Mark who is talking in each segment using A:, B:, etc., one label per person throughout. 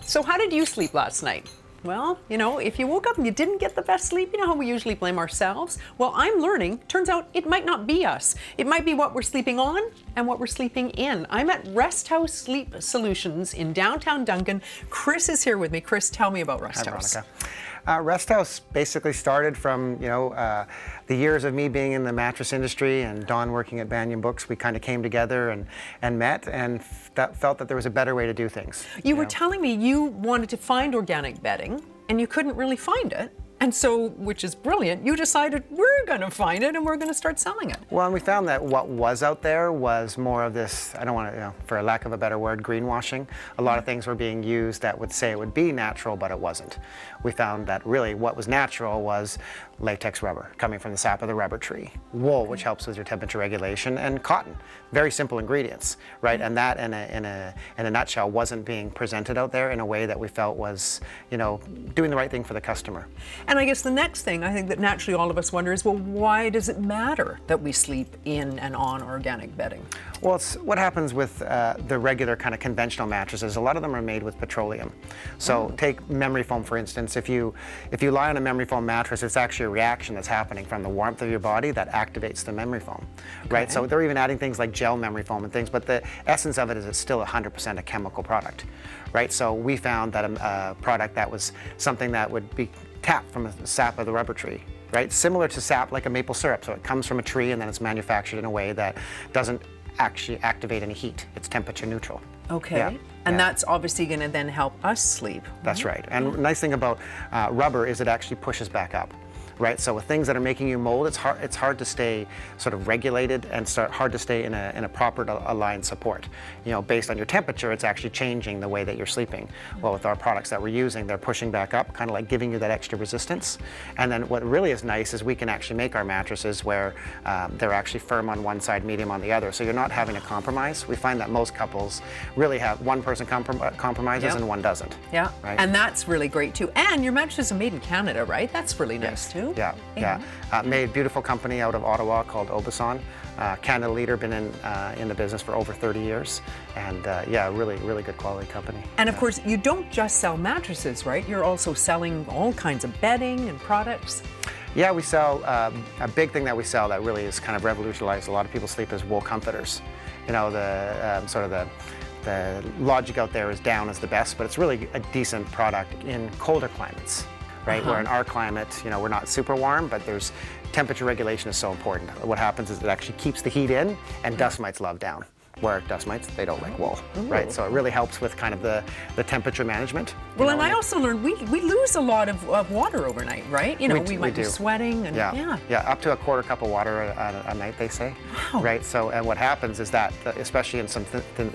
A: So how did you sleep last night? Well, you know, if you woke up and you didn't get the best sleep, you know how we usually blame ourselves? Well, I'm learning, turns out it might not be us. It might be what we're sleeping on and what we're sleeping in. I'm at Resthouse Sleep Solutions in downtown Duncan. Chris is here with me. Chris, tell me about Resthouse.
B: Hi, Veronica. Resthouse basically started from, the years of me being in the mattress industry and Dawn working at Banyan Books. We kind of came together and met and felt that there was a better way to do things.
A: You were telling me you wanted to find organic bedding and you couldn't really find it. And so, which is brilliant, you decided we're going to find it and we're going to start selling it.
B: Well, and we found that what was out there was more of this, I don't want to, for a lack of a better word, greenwashing. A lot of things were being used that would say it would be natural, but it wasn't. We found that really what was natural was latex rubber coming from the sap of the rubber tree, wool, which helps with your temperature regulation, and cotton. Very simple ingredients, right? And that in a nutshell wasn't being presented out there in a way that we felt was, doing the right thing for the customer.
A: And I guess the next thing I think that naturally all of us wonder is, well, why does it matter that we sleep in and on organic bedding?
B: Well, it's what happens with the regular kind of conventional mattresses. A lot of them are made with petroleum. So take memory foam, for instance. If you lie on a memory foam mattress, it's actually a reaction that's happening from the warmth of your body that activates the memory foam, right? So they're even adding things like gel memory foam and things, but the essence of it is it's still 100% a chemical product, right? So we found that a product that was something that would be tapped from the sap of the rubber tree, right? Similar to sap, like a maple syrup. So it comes from a tree and then it's manufactured in a way that doesn't actually activate any heat. It's temperature neutral.
A: Okay. And that's obviously going to then help us sleep.
B: That's right. And the nice thing about rubber is it actually pushes back up. Right, so with things that are making you mold, it's hard to stay sort of regulated and hard to stay in a proper aligned support. Based on your temperature, it's actually changing the way that you're sleeping. Well, with our products that we're using, they're pushing back up, kind of like giving you that extra resistance. And then what really is nice is we can actually make our mattresses where they're actually firm on one side, medium on the other. So you're not having to compromise. We find that most couples really have one person compromises and one doesn't.
A: Yeah,
B: right?
A: And that's really great too. And your mattresses are made in Canada, right? That's really nice too.
B: Yeah. Made beautiful company out of Ottawa called Obasan. Canada leader, been in the business for over 30 years. And really good quality company.
A: And of course, you don't just sell mattresses, right? You're also selling all kinds of bedding and products.
B: Yeah, we sell, a big thing that we sell that really has kind of revolutionized a lot of people's sleep is wool comforters. The logic out there is down is the best, but it's really a decent product in colder climates. Right, where in our climate, we're not super warm, but there's temperature regulation is so important. What happens is it actually keeps the heat in, and dust mites love down. Where dust mites, they don't like wool, right? So it really helps with kind of the temperature management.
A: Well, and I also learned we lose a lot of water overnight, right? We might be sweating and
B: up to a quarter cup of water a night, they say. Wow. Right, so and what happens is that, especially in some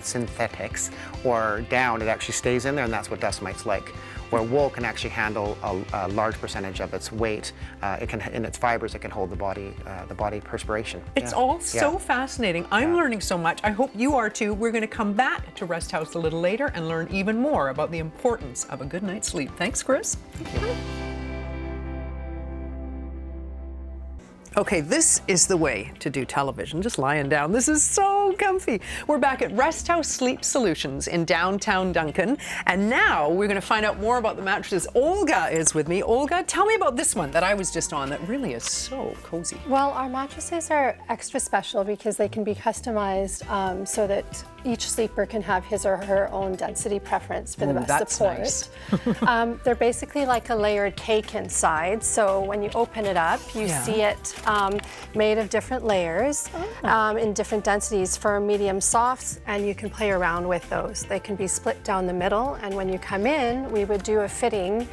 B: synthetics or down, it actually stays in there, and that's what dust mites like. Where wool can actually handle a large percentage of its weight, in its fibers, it can hold the body perspiration.
A: It's all so fascinating. I'm learning so much. I hope you are too. We're going to come back to Resthouse a little later and learn even more about the importance of a good night's sleep. Thanks, Chris. Thank you. Okay, this is the way to do television, just lying down. This is so comfy. We're back at Resthouse Sleep Solutions in downtown Duncan, and now we're going to find out more about the mattresses. Olga is with me. Olga, tell me about this one that I was just on that really is so cozy.
C: Well, our mattresses are extra special because they can be customized so that each sleeper can have his or her own density preference for the best support. Nice. They're basically like a layered cake inside, so when you open it up, you see it made of different layers in different densities, firm, medium, softs, and you can play around with those. They can be split down the middle, and when you come in, we would do a fitting,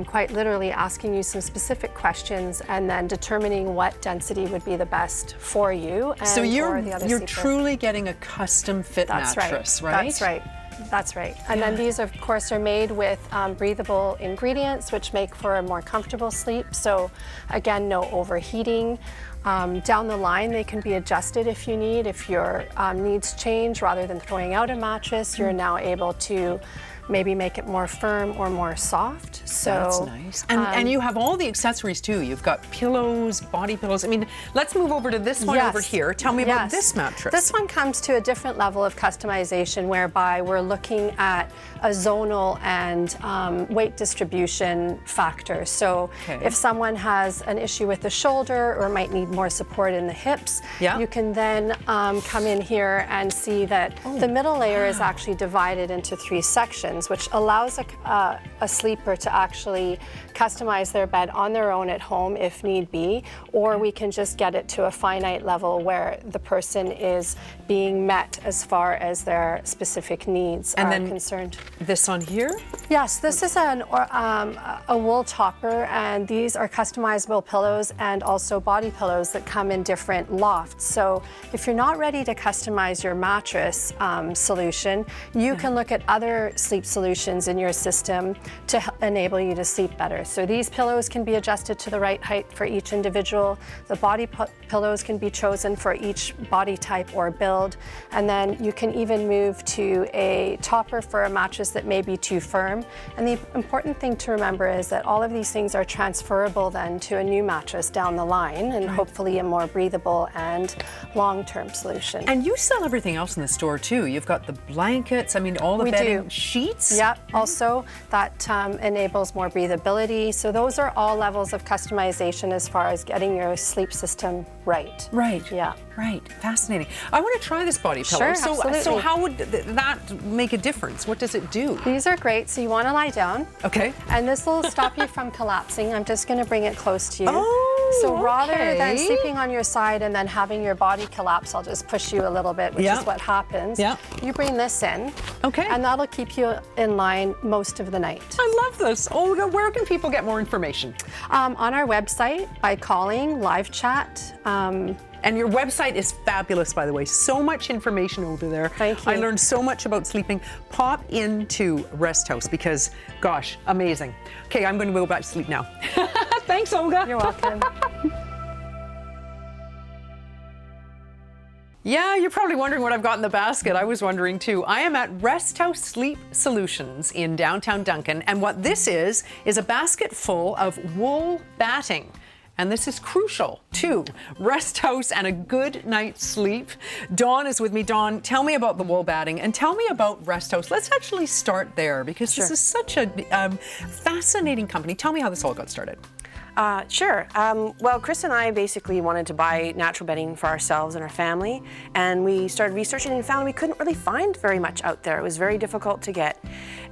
C: quite literally asking you some specific questions and then determining what density would be the best for you and
A: so
C: for the other
A: you're
C: sleeper.
A: Truly getting a custom fit mattress, right?
C: That's right. That's right. And then these, of course, are made with breathable ingredients, which make for a more comfortable sleep. So, again, no overheating. Down the line, they can be adjusted if you need. If your needs change, rather than throwing out a mattress, you're now able to maybe make it more firm or more soft. So
A: that's nice. And you have all the accessories too. You've got pillows, body pillows. I mean, let's move over to this one over here. Tell me about this mattress.
C: This one comes to a different level of customization, whereby we're looking at a zonal and weight distribution factor. So if someone has an issue with the shoulder or might need more support in the hips, you can then come in here and see that the middle layer is actually divided into 3 sections, which allows a sleeper to actually customize their bed on their own at home if need be, or we can just get it to a finite level where the person is being met as far as their specific needs are concerned.
A: This on here?
C: Yes, this is a wool topper, and these are customizable pillows and also body pillows that come in different lofts. So if you're not ready to customize your mattress solution, you can look at other sleep solutions in your system to enable you to sleep better. So these pillows can be adjusted to the right height for each individual. The body pillows can be chosen for each body type or build. And then you can even move to a topper for a mattress that may be too firm. And the important thing to remember is that all of these things are transferable then to a new mattress down the line, and hopefully a more breathable and long-term solution.
A: And you sell everything else in the store too. You've got the blankets, I mean, all the bedding, sheets.
C: Yep, also that enables more breathability. So those are all levels of customization as far as getting your sleep system right.
A: Right.
C: Yeah.
A: Right. Fascinating. I want to try this body pillow.
C: Sure,
A: so,
C: absolutely.
A: so how would that make a difference? What does it do?
C: These are great. So you want to lie down.
A: Okay.
C: And this will stop you from collapsing. I'm just going to bring it close to you.
A: Oh,
C: so rather than sleeping on your side and then having your body collapse, I'll just push you a little bit, which is what happens.
A: Yeah.
C: You bring this in.
A: Okay.
C: And that'll keep you in line most of the night.
A: I love this. Olga, where can people get more information?
C: On our website, by calling, live chat.
A: And your website is fabulous, by the way. So much information over there.
C: Thank you.
A: I learned so much about sleeping. Pop into Resthouse because, gosh, amazing. Okay, I'm going to go back to sleep now. Thanks, Olga.
C: You're welcome.
A: Yeah, you're probably wondering what I've got in the basket. I was wondering too. I am at Resthouse Sleep Solutions in downtown Duncan, and what this is a basket full of wool batting. And this is crucial to rest house and a good night's sleep. Dawn is with me. Dawn, tell me about the wool batting and tell me about Rest House. Let's actually start there because this is such a fascinating company. Tell me how this all got started.
D: Sure. Well, Chris and I basically wanted to buy natural bedding for ourselves and our family, and we started researching and found we couldn't really find very much out there. It was very difficult to get.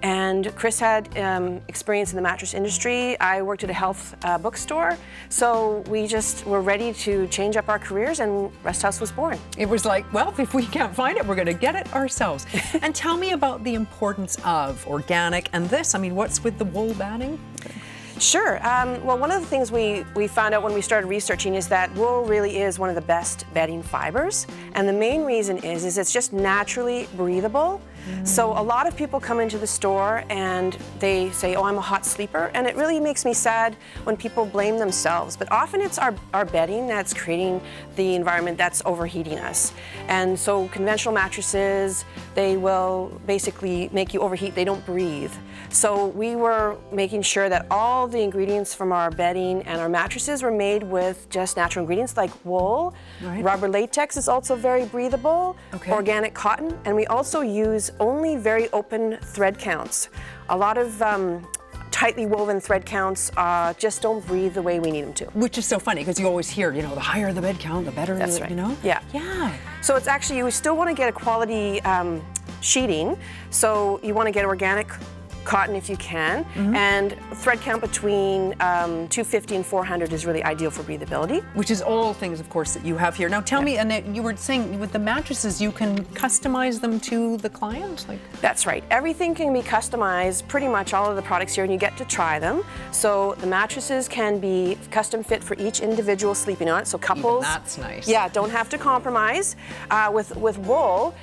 D: And Chris had experience in the mattress industry. I worked at a health bookstore, so we just were ready to change up our careers, and Rest House was born.
A: It was like, well, if we can't find it, we're going to get it ourselves. And tell me about the importance of organic and this. I mean, what's with the wool batting?
D: Sure. Well, one of the things we found out when we started researching is that wool really is one of the best bedding fibers. And the main reason is it's just naturally breathable. So a lot of people come into the store and they say, oh, I'm a hot sleeper. And it really makes me sad when people blame themselves. But often it's our bedding that's creating the environment that's overheating us. And so conventional mattresses, they will basically make you overheat. They don't breathe. So we were making sure that all the ingredients from our bedding and our mattresses were made with just natural ingredients like wool.
A: Right.
D: Rubber latex is also very breathable, organic cotton, and we also use only very open thread counts. A lot of tightly woven thread counts just don't breathe the way we need them to.
A: Which is so funny because you always hear, you know, the higher the bed count, the better.
D: That's right.
A: You know?
D: Yeah.
A: Yeah.
D: So it's actually, you still want to get a quality sheeting. So you want to get organic cotton if you can, and thread count between 250 and 400 is really ideal for breathability.
A: Which is all things, of course, that you have here. Now tell me, Annette, you were saying with the mattresses, you can customize them to the client?
D: That's right. Everything can be customized, pretty much all of the products here, and you get to try them. So the mattresses can be custom fit for each individual sleeping on it. So couples,
A: even that's nice.
D: Yeah, don't have to compromise. With wool,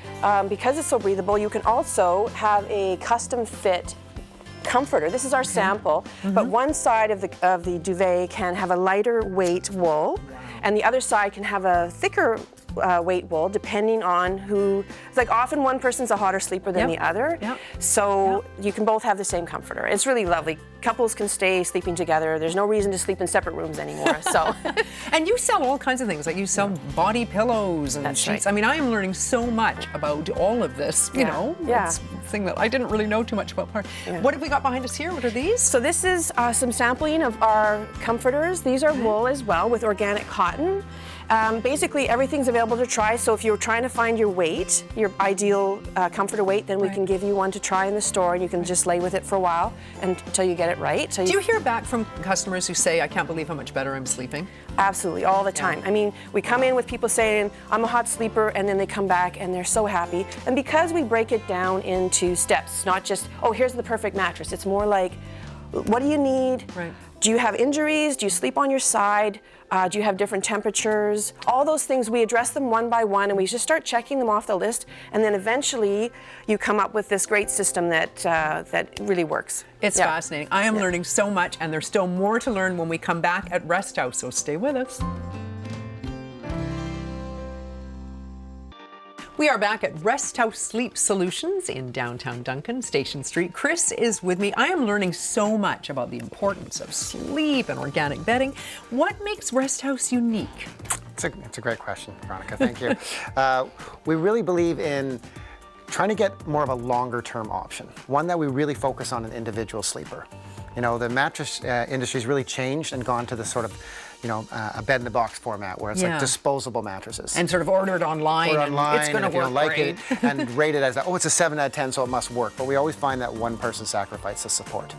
D: because it's so breathable, you can also have a custom fit comforter. This is our sample, but one side of the duvet can have a lighter weight wool, and the other side can have a thicker weight wool depending on who. It's like often one person's a hotter sleeper than the other, so you can both have the same comforter. It's really lovely. Couples can stay sleeping together. There's no reason to sleep in separate rooms anymore. So,
A: and you sell all kinds of things. Like you sell body pillows and sheets.
D: Right.
A: I mean, I am learning so much about all of this. You know, it's a thing that I didn't really know too much about. What have we got behind us here? What are these?
D: So this is some sampling of our comforters. These are wool as well with organic cotton. Basically, everything's available to try. So if you're trying to find your weight, your ideal comforter weight, then we can give you one to try in the store, and you can just lay with it for a while until you get it right. So
A: do you hear back from customers who say, I can't believe how much better I'm sleeping?
D: Absolutely, all the time. I mean, we come in with people saying, I'm a hot sleeper, and then they come back and they're so happy. And because we break it down into steps, not just, oh, here's the perfect mattress. It's more like, what do you need?
A: Right.
D: Do you have injuries? Do you sleep on your side? Do you have different temperatures? All those things, we address them one by one, and we just start checking them off the list, and then eventually you come up with this great system that that really works.
A: It's fascinating. I am learning so much, and there's still more to learn when we come back at Resthouse, so stay with us. We are back at Resthouse Sleep Solutions in downtown Duncan, Station Street. Chris is with me. I am learning so much about the importance of sleep and organic bedding. What makes Resthouse unique?
B: It's a great question, Veronica. Thank you. We really believe in trying to get more of a longer-term option, one that we really focus on an individual sleeper. You know, the mattress industry's really changed and gone to this sort of, you know, a bed-in-a-box format where it's like disposable mattresses.
A: And sort of ordered online.
B: Order online,
A: it's going to
B: work. If you don't like
A: great.
B: it, and rate it as that, oh, it's a 7 out of 10, so it must work. But we always find that one person sacrifices support,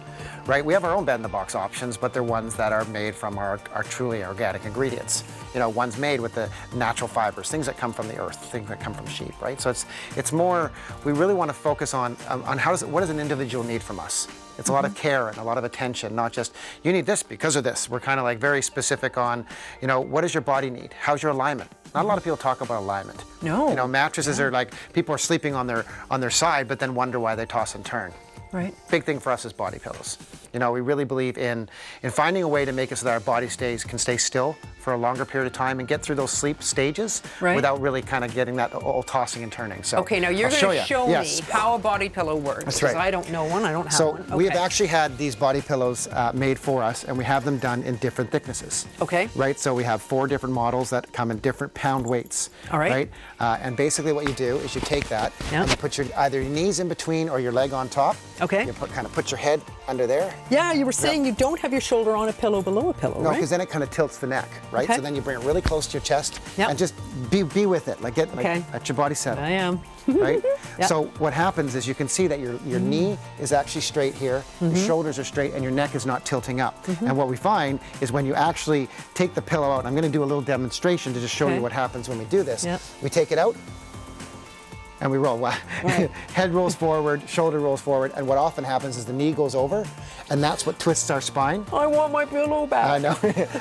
B: right? We have our own bed-in-the-box options, but they're ones that are made from our truly organic ingredients. You know, one's made with the natural fibers, things that come from the earth, things that come from sheep, right? So it's more, we really want to focus on what does an individual need from us? It's a lot of care and a lot of attention, not just, you need this because of this. We're kind of like very specific on, you know, what does your body need? How's your alignment? Not a lot of people talk about alignment.
A: No.
B: You know, mattresses are like, people are sleeping on their side, but then wonder why they toss and turn.
A: Right.
B: Big thing for us is body pillows. You know, we really believe in finding a way to make it so that our body can stay still for a longer period of time and get through those sleep stages without really kind of getting that all tossing and turning. So
A: okay, now you're going to show me how a body pillow works.
B: That's right.
A: I don't know one, I don't have one.
B: So we have actually had these body pillows made for us, and we have them done in different thicknesses.
A: Okay.
B: Right, so we have 4 different models that come in different pound weights.
A: All right.
B: Right, and basically what you do is you take that and you put either your knees in between or your leg on top.
A: Okay.
B: You kind of put your head under there.
A: Yeah, you were saying you don't have your shoulder on a pillow below a pillow,
B: No,
A: right?
B: because then it kind of tilts the neck, right?
A: Okay.
B: So then you bring it really close to your chest and just be with it, like get at your body settle.
A: I am.
B: Right? So what happens is you can see that your knee is actually straight here, your shoulders are straight, and your neck is not tilting up. And what we find is when you actually take the pillow out, and I'm going to do a little demonstration to just show you what happens when we do this. We take it out, and we roll. Head rolls forward, shoulder rolls forward, and what often happens is the knee goes over, and that's what twists our spine.
A: I want my pillow back.
B: I know.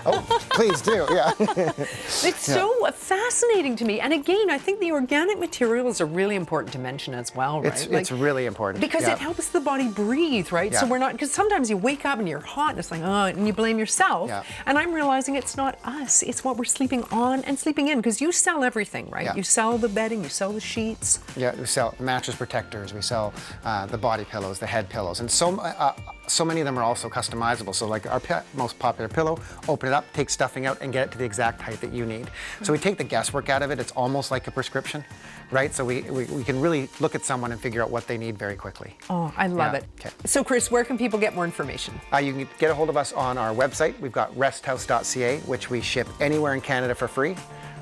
B: Oh, please do, yeah.
A: It's so fascinating to me. And again, I think the organic materials are really important to mention as well, right?
B: It's really important.
A: Because it helps the body breathe, right? So we're not, because sometimes you wake up and you're hot and it's like, oh, and you blame yourself. And I'm realizing it's not us, it's what we're sleeping on and sleeping in, because you sell everything, right? You sell the bedding, you sell the sheets.
B: Yeah, we sell mattress protectors, we sell the body pillows, the head pillows, and so many of them are also customizable. So like our most popular pillow, open it up, take stuffing out, and get it to the exact height that you need. So we take the guesswork out of it. It's almost like a prescription, right? So we can really look at someone and figure out what they need very quickly.
A: Oh, I love it.
B: Okay.
A: So Chris, where can people get more information?
B: You can get a hold of us on our website. We've got resthouse.ca, which we ship anywhere in Canada for free.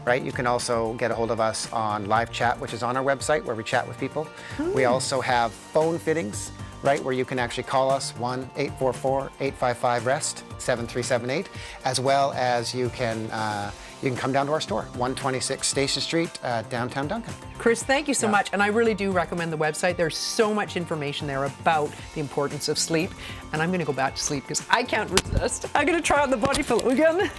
B: Right? You can also get a hold of us on live chat, which is on our website where we chat with people. We also have phone fittings, right, where you can actually call us 1-844-855-REST, 7378, as well as you can come down to our store, 126 Station Street, downtown Duncan.
A: Chris, thank you so much. And I really do recommend the website. There's so much information there about the importance of sleep. And I'm going to go back to sleep because I can't resist. I'm going to try on the body pillow again.